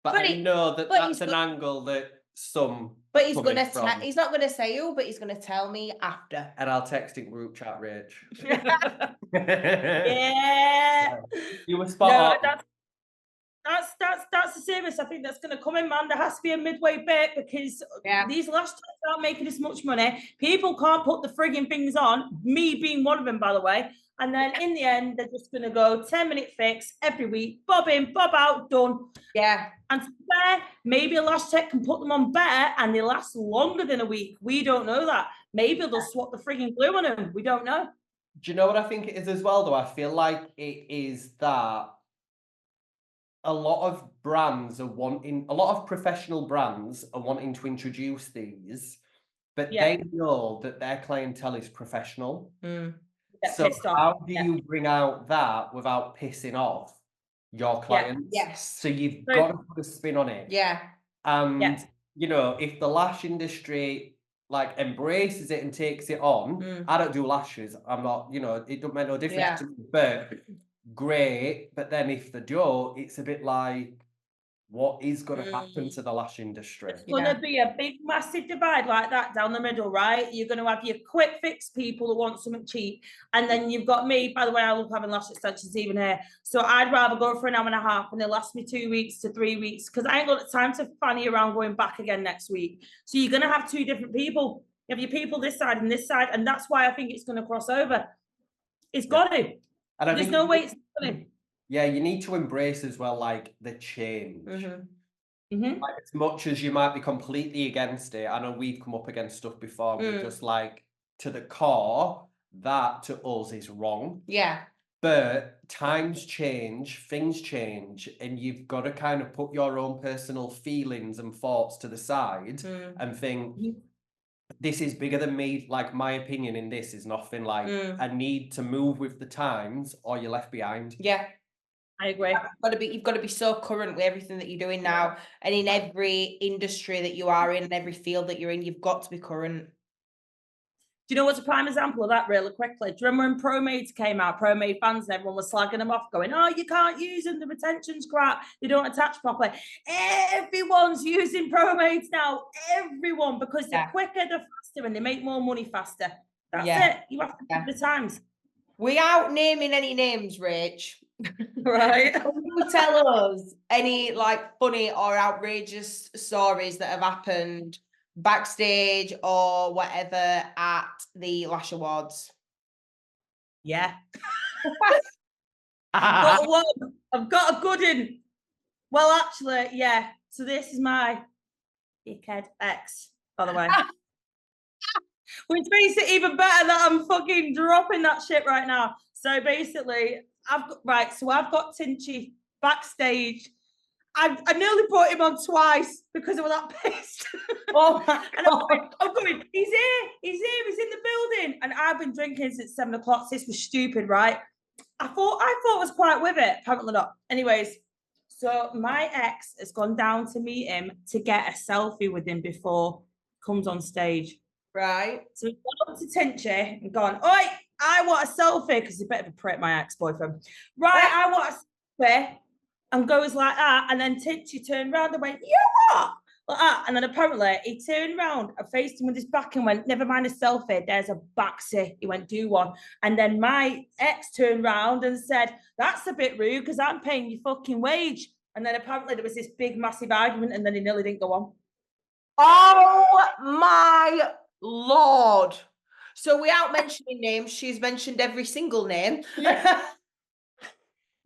but I know that's an angle that some. But he's going to he's not going to say who, but he's going to tell me after. And I'll text in group chat, Rach. Yeah. You were spot on. That's a service I think that's going to come in, man. There has to be a midway bit because these lash types aren't making as much money. People can't put the frigging things on, me being one of them, by the way. And then in the end, they're just going to go 10-minute fix every week, bob in, bob out, done. Yeah. And to be fair, maybe a lash tech can put them on better and they last longer than a week. We don't know that. Maybe they'll swap the frigging glue on them. We don't know. Do you know what I think it is as well, though? I feel like it is that a lot of professional brands are wanting to introduce these, but they know that their clientele is professional. So how do you bring out that without pissing off your clients? Yes. So you've got to put a spin on it. Yeah. And if the lash industry like embraces it and takes it on, I don't do lashes. I'm not, it don't make no difference to me. But great. But then if they don't, it's a bit like, what is going to happen to the lash industry? It's going to be a big, massive divide like that down the middle, right? You're going to have your quick fix people who want something cheap. And then you've got me, by the way, I love having lash extensions even here. So I'd rather go for an hour and a half and it'll last me 2 weeks to 3 weeks because I ain't got the time to fanny around going back again next week. So you're going to have two different people. You have your people this side and this side. And that's why I think it's going to cross over. It's got to. And there's no way it's happening. Yeah, you need to embrace as well, like, the change. Like, as much as you might be completely against it, I know we've come up against stuff before, we're just like, to the core, that to us is wrong. Yeah. But times change, things change, and you've got to kind of put your own personal feelings and thoughts to the side and think, this is bigger than me. Like, my opinion in this is nothing. Like, I need to move with the times or you're left behind. Yeah. I agree. You've got to be so current with everything that you're doing now. And in every industry that you are in and every field that you're in, you've got to be current. Do you know what's a prime example of that really quickly? Do you remember when Pro-Mades came out, Pro-Made fans, and everyone was slagging them off going, oh, you can't use them, the retention's crap, they don't attach properly. Everyone's using Pro-Mades now, everyone, because they're quicker, they're faster, and they make more money faster. That's it. You have to keep the times. Without naming any names, Rach, right? Can you tell us any like funny or outrageous stories that have happened backstage or whatever at the Lash Awards? Yeah. I've got a good one. Well, actually, yeah. So this is my dickhead ex, by the way. Which makes it even better that I'm fucking dropping that shit right now. So basically, I've got Tinchy backstage. I nearly brought him on twice because I was that pissed. Oh and I'm going, he's here, he's in the building. And I've been drinking since 7 o'clock. This was stupid, right? I thought I was quite with it. Apparently not. Anyways, so my ex has gone down to meet him to get a selfie with him before he comes on stage. Right. So he's gone up to Tinchy and gone, oi, I want a selfie, because he's a bit of a prick, my ex-boyfriend. Right, I want a selfie. And goes like that. And then Tinchy turned around and went, you what? Like that. And then apparently he turned around and faced him with his back and went, never mind a selfie, there's a backsy. He went, do one. And then my ex turned around and said, that's a bit rude because I'm paying your fucking wage. And then apparently there was this big, massive argument and then he nearly didn't go on. Oh my Lord. So without mentioning names, she's mentioned every single name. Yeah.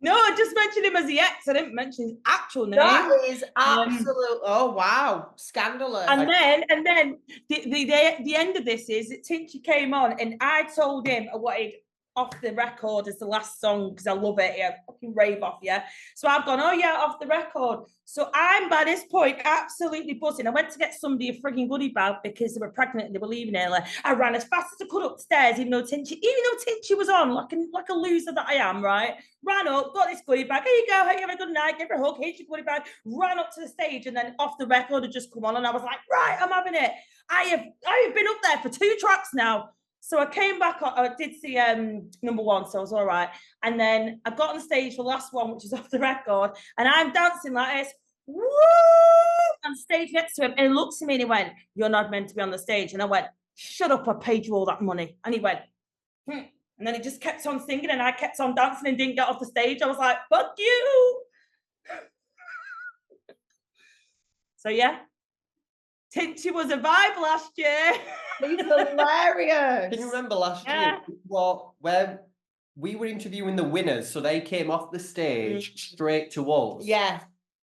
No, I just mentioned him as the ex. I didn't mention his actual name. That is absolute. Oh wow, scandalous. And then the end of this is that Tinchy came on, and I told him I wanted Off the Record as the last song because I love it. Yeah, fucking rave off, yeah. So I've gone, oh yeah, Off the Record. So I'm by this point absolutely buzzing. I went to get somebody a frigging goodie bag because they were pregnant and they were leaving early. I ran as fast as I could upstairs, even though Tinchy was on, like a loser that I am, right? Ran up, got this goodie bag. Here you go, hope you have a good night. Give her a hug. Here's your goodie bag. Ran up to the stage, and then Off the Record had just come on, and I was like, right, I'm having it. I have been up there for 2 tracks now. So I came back, I did see number 1, so I was all right. And then I got on stage for the last one, which is Off the Record, and I'm dancing like this, woo, on stage next to him. And he looks at me and he went, you're not meant to be on the stage. And I went, shut up, I paid you all that money. And he went, And then he just kept on singing and I kept on dancing and didn't get off the stage. I was like, fuck you. So yeah. Tinchy was a vibe last year. He's hilarious. Can you remember last year where we were interviewing the winners, so they came off the stage straight to us. Yeah.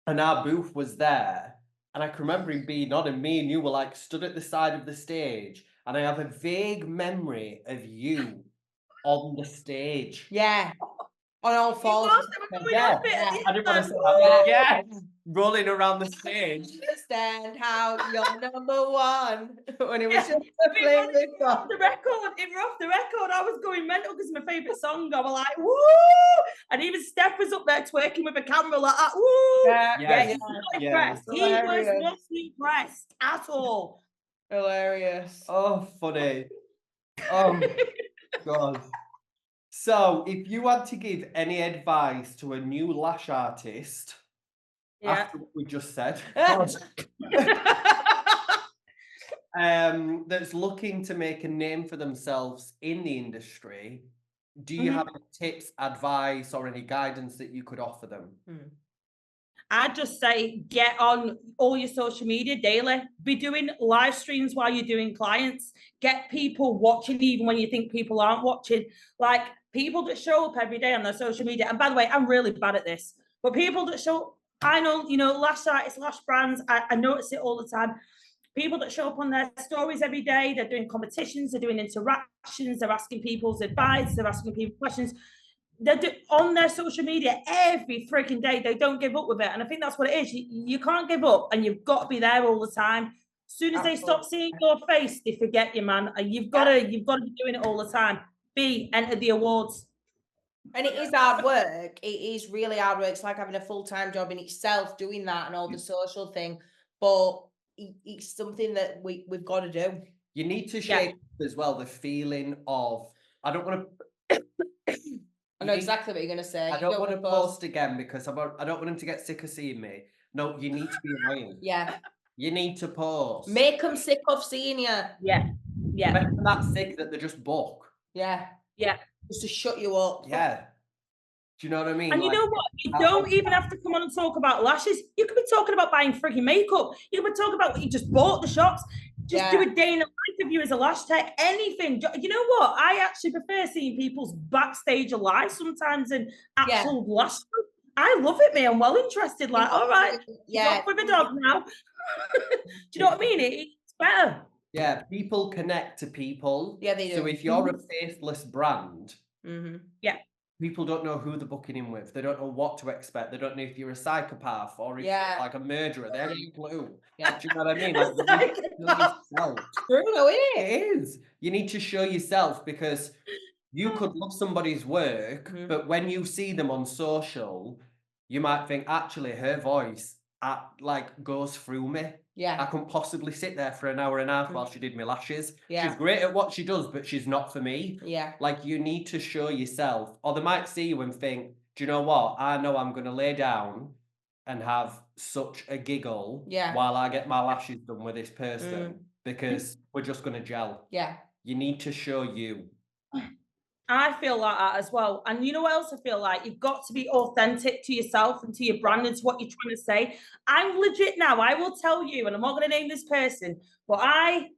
And our booth was there. And I can remember him being on, and me and you were like stood at the side of the stage. And I have a vague memory of you on the stage. Yeah. On all fours. Yeah. I didn't want to say that. Yeah. Rolling around the stage. Understand how you're number 1 when it was just a flame off the record. If we're off the record, I was going mental because it's my favourite song. I was like, woo! And even Steph was up there twerking with a camera like that. Woo! Yeah. He was not impressed at all. Hilarious. Oh, funny. Oh God. So, if you had to give any advice to a new lash artist, after what we just said, that's looking to make a name for themselves in the industry, do you have any tips, advice, or any guidance that you could offer them? I'd just say get on all your social media daily. Be doing live streams while you're doing clients. Get people watching even when you think people aren't watching. Like people that show up every day on their social media. And by the way, I'm really bad at this. But people that show up, I know, lash artists, lash brands, I notice it all the time. People that show up on their stories every day, they're doing competitions, they're doing interactions, they're asking people's advice, they're asking people questions. They're on their social media every freaking day. They don't give up with it. And I think that's what it is. You can't give up and you've got to be there all the time. As soon as they stop seeing your face, they forget you, man. And you've got to be doing it all the time. Enter the awards. And it is hard work. It is really hard work. It's like having a full-time job in itself, doing that and all the social thing. But it's something that we've got to do. You need to shape as well the feeling of, I don't want to... I know exactly what you're going to say. I don't want to post again because I don't want them to get sick of seeing me. No, you need to be annoying. Yeah. You need to post. Make them sick of seeing you. Yeah. Yeah. Make them that sick that they just book. Yeah. Yeah. Just to shut you up. Yeah. Do you know what I mean? And you know what? You don't even have to come on and talk about lashes. You could be talking about buying freaking makeup. You could be talking about what you just bought at the shops. Just do a day in the life of you as a lash tech. Anything. You know what? I actually prefer seeing people's backstage lives sometimes than actual lash. I love it, mate. I'm well interested. Like, all right, walk with a dog now. Do you know what I mean? It's better. Yeah, people connect to people. Yeah, they do. So if you're a faithless brand, yeah, people don't know who they're booking in with. They don't know what to expect. They don't know if you're a psychopath or if you're like a murderer. They haven't a clue. Yeah. Do you know what I mean? Like, you need to show yourself. True, no, it is. You need to show yourself because you could love somebody's work, but when you see them on social, you might think, actually, her voice goes through me. Yeah. I couldn't possibly sit there for an hour and a half while she did my lashes. Yeah. She's great at what she does, but she's not for me. Yeah. Like, you need to show yourself. Or they might see you and think, do you know what? I know I'm going to lay down and have such a giggle while I get my lashes done with this person because we're just going to gel. Yeah. You need to show you. I feel like that as well. And you know what else I feel like? You've got to be authentic to yourself and to your brand and to what you're trying to say. I'm legit now. I will tell you, and I'm not going to name this person, but I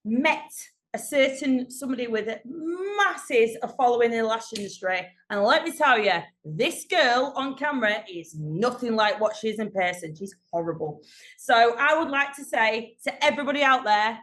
met somebody with masses of following in the lash industry. And let me tell you, this girl on camera is nothing like what she is in person. She's horrible. So I would like to say to everybody out there,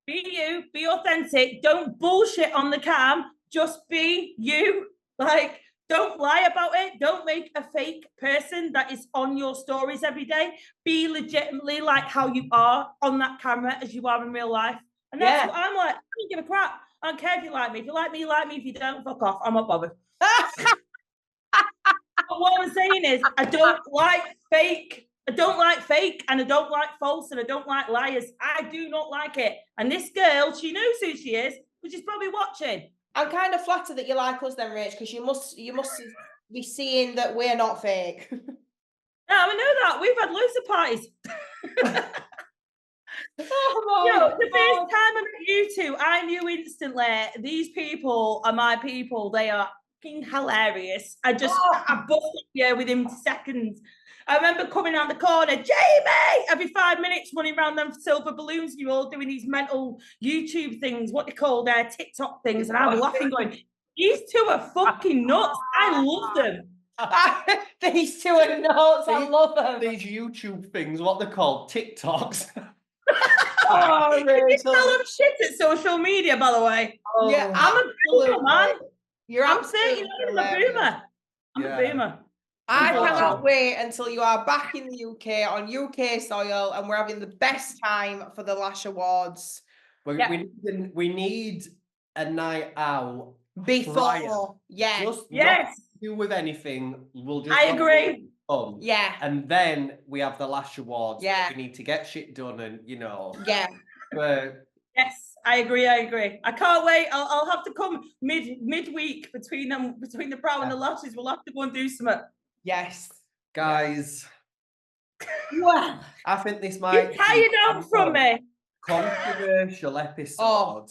be you, be authentic, don't bullshit on the cam, just be you. Like, don't lie about it. Don't make a fake person that is on your stories every day. Be legitimately like how you are on that camera as you are in real life. And that's what I'm like. I don't give a crap. I don't care if you like me. If you like me, you like me. If you don't, fuck off. I'm not bothered. But what I'm saying is, I don't like fake. I don't like fake and I don't like false and I don't like liars. I do not like it. And this girl, she knows who she is, but she's probably watching. I'm kind of flattered that you like us then, Rach, because you must be seeing that we're not fake. No, I know that. We've had loads of parties. The first time I met you two, I knew instantly these people are my people. They are fucking hilarious. I busted you within seconds. I remember coming around the corner, Jamie, every 5 minutes running around them silver balloons. And you're all doing these mental YouTube things, what they call their TikTok things. And I was laughing going, these two are fucking nuts. I love them. These two are nuts. I love them. These YouTube things, what they're called, TikToks. You tell them shit at social media, by the way. Yeah, I'm a boomer, man. I'm 39, I'm a boomer. I'm a boomer. I cannot wait until you are back in the UK on UK soil and we're having the best time for the Lash Awards. We need a night out before. Just not do with anything. We'll just. I agree. Yeah. And then we have the Lash Awards. Yeah. We need to get shit done and Yeah. But yes, I agree. I can't wait. I'll have to come midweek between the brow and the lashes. We'll have to go and do something. Yes. Guys, Well, I think this You might be tired the out from me. controversial episode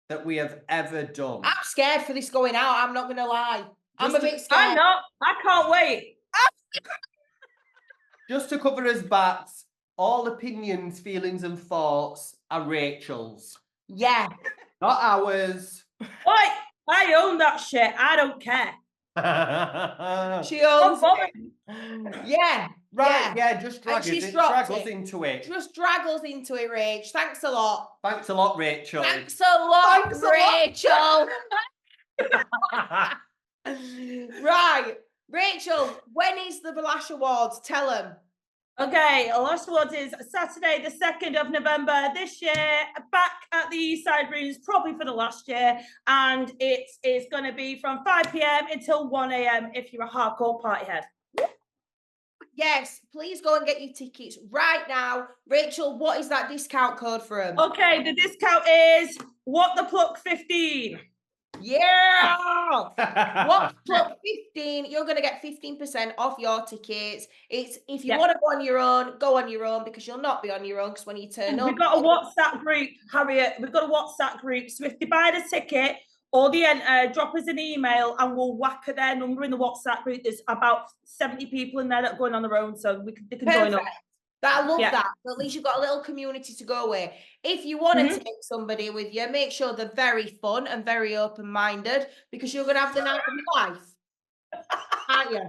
that we have ever done. I'm scared for this going out. I'm not going to lie. I'm a bit scared. I'm not. I can't wait. Just to cover us backs, all opinions, feelings, and thoughts are Rachel's, Yeah. not ours. Oi, I own that shit. I don't care. She owns bother. it. Yeah. Right, yeah, just drag And she's us dropped drag us it. into it. Just drag us into it, Rach. Thanks a lot. Thanks a lot, Rachel. Thanks a lot, Thanks a lot. Rachel. Right. Rachel, when is the Lash Awards? Tell them. Okay, Lash Awards is Saturday, the 2nd of November this year, back at the East Side Rooms, probably for the last year. And it is going to be from 5 p.m. until 1 a.m. if you're a hardcore party head. Yes, please go and get your tickets right now. Rachel, what is that discount code for them? Okay, the discount is What the Pluck 15. Yeah! What Pluck 15? You're going to get 15% off your tickets. It's if you want to go on your own because you'll not be on your own because when you turn up. We've got a WhatsApp group, Harriet. We've got a WhatsApp group. So if they buy the ticket or the enter, drop us an email and we'll whack their number in the WhatsApp group. There's about 70 people in there that are going on their own, so they can join up. I love that. At least you've got a little community to go with. If you want to take somebody with you, make sure they're very fun and very open-minded because you're going to have the night of your life. Aren't you?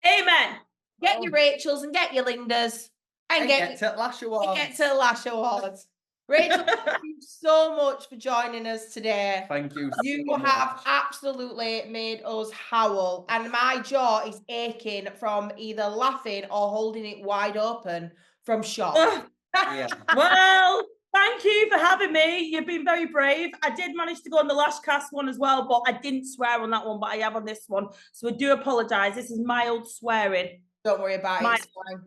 Amen. Get your Rachels and get your Lindas. And get to Lash Awards. Get to Lash Awards. Rachel, thank you so much for joining us today. Thank you. You so have much. absolutely made us howl, and my jaw is aching from either laughing or holding it wide open from shock. Yeah. Well, thank you for having me. You've been very brave. I did manage to go on the Lash Cast one as well, but I didn't swear on that one, but I have on this one. So I do apologise. This is mild swearing. Don't worry about it. It's fine.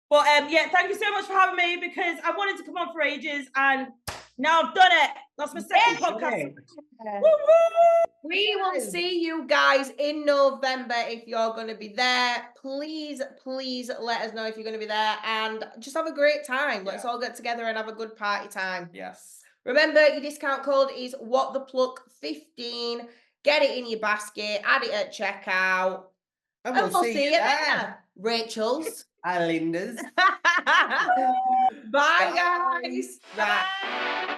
But yeah, thank you so much for having me because I wanted to come on for ages and now I've done it. That's my second podcast. We will see you guys in November if you're going to be there. Please let us know if you're going to be there and just have a great time. Let's all get together and have a good party time. Yes. Remember, your discount code is WhatThePluck15. Get it in your basket, add it at checkout. And we'll see you there. Rachel's. Linda's. Bye, guys. Bye.